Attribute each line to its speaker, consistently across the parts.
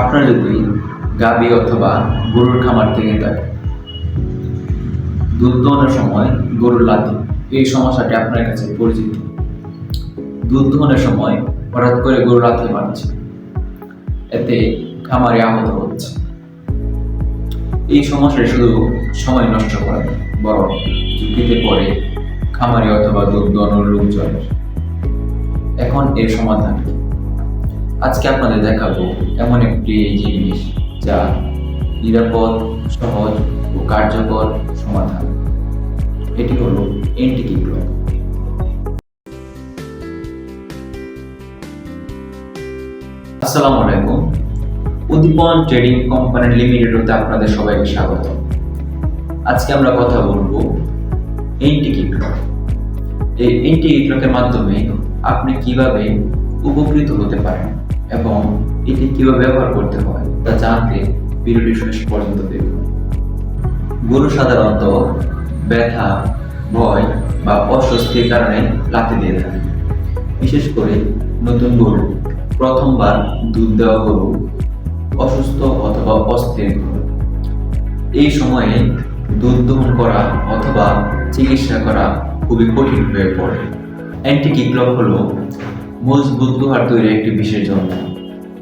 Speaker 1: আপনার যদি গাভী অথবা গরুর খামার থেকে থাকে, দুধ দোহনের সময় গরুর লাথি, এই সমস্যাটি আপনার কাছে পরিচিত। দুধ দোহনের সময় হঠাৎ করে গরু লাথি মারছে, এতে খামারে আহত হচ্ছে। এই সমস্যায় শুধু সময় নষ্ট করে না, বরং ঝুঁকিতে পড়ে খামারি অথবা দুধ দোহনের লোকজন। এখন এর সমাধান কি? আজকে আপনাদের দেখাবো এমন একটি জিনিস যা নিরাপদ, সহজ ও কার্যকর সমাধান। এটি হলো এনটিকি ক্লক। আসসালামু আলাইকুম। উদ্দীপন ট্রেডিং কোম্পানি লিমিটেডে আপনাদের সবাইকে স্বাগত। আজকে আমরা কথা বলবো এনটিকি ক্লক। এই এনটিকি ক্লকের মাধ্যমে আপনি কিভাবে উপকৃত হতে পারেন এবং এটি কিভাবে ব্যবহার করতে হয় তা জানতে ভিডিওটি শেষ পর্যন্ত দেখুন। গরু সাধারণত ব্যথা, ভয় বা অস্বস্তির কারণে লাথি দিয়ে থাকে। বিশেষ করে নতুন গরু, প্রথমবার দুধ দেওয়া গরু, অসুস্থ অথবা অস্থির গরু। এই সময়ে দুধ দহন করা অথবা চিকিৎসা করা খুবই কঠিন হয়ে পড়ে। এনটিকি ক্লক হলো মজবুত লোহার তৈরি একটি বিশেষ যন্ত্র,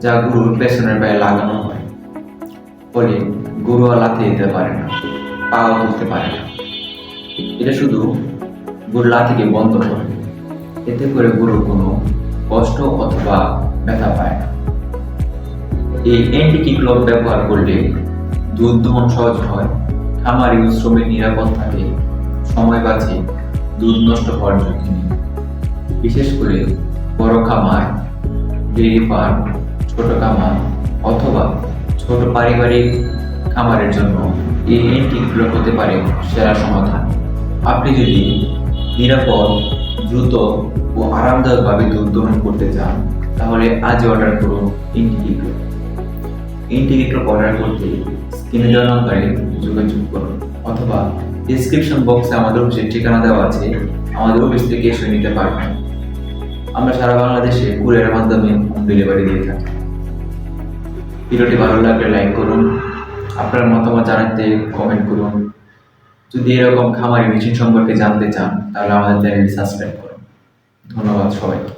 Speaker 1: যা গরুর পেছনের পায়ে লাগানো হয়। ফলে গরু আর লাথি দিতে পারে না, পাও তুলতে পারে না। এটা শুধু গরুর লাথিকে বন্ধ করে। এতে করে গরুর কোনো কষ্ট অথবা ব্যথা পায় না। এই এনটিকি ক্লক ব্যবহার করলে দুধ দহন সহজ হয়, খামারি ও শ্রমিক নিরাপদ থাকে, সময় বাঁচে, দুধ নষ্ট হওয়ার ঝুঁকি নেই। বিশেষ করে বড় খামার, ডেইরি ফার্ম, ছোট খামার অথবা ছোট পারিবারিক খামারের জন্য এই এনটিকি ক্লক হতে পারে সেরা সমাধান। আপনি যদি নিরাপদ, দ্রুত ও আরামদায়কভাবে দুধ দহন করতে চান, তাহলে আজই অর্ডার করুন এনটিকি ক্লক। এনটিকি ক্লক অর্ডার করতে স্ক্রিনে দেওয়া নম্বরে যোগাযোগ করুন অথবা ডেসক্রিপশন বক্সে আমাদের অফিসের ঠিকানা দেওয়া আছে, আমাদের অফিস থেকে এসে নিতে পারবেন। আমরা সারা বাংলাদেশে কুরিয়ারের মাধ্যমে হোম ডেলিভারি দিয়ে থাকি। ভিডিওটি ভালো লাগলে লাইক করুন, আপনার মতামত জানাতে কমেন্ট করুন। যদি এরকম খামারি মেশিন সম্পর্কে জানতে চান, তাহলে আমাদের চ্যানেলটি সাবস্ক্রাইব করুন। ধন্যবাদ সবাইকে।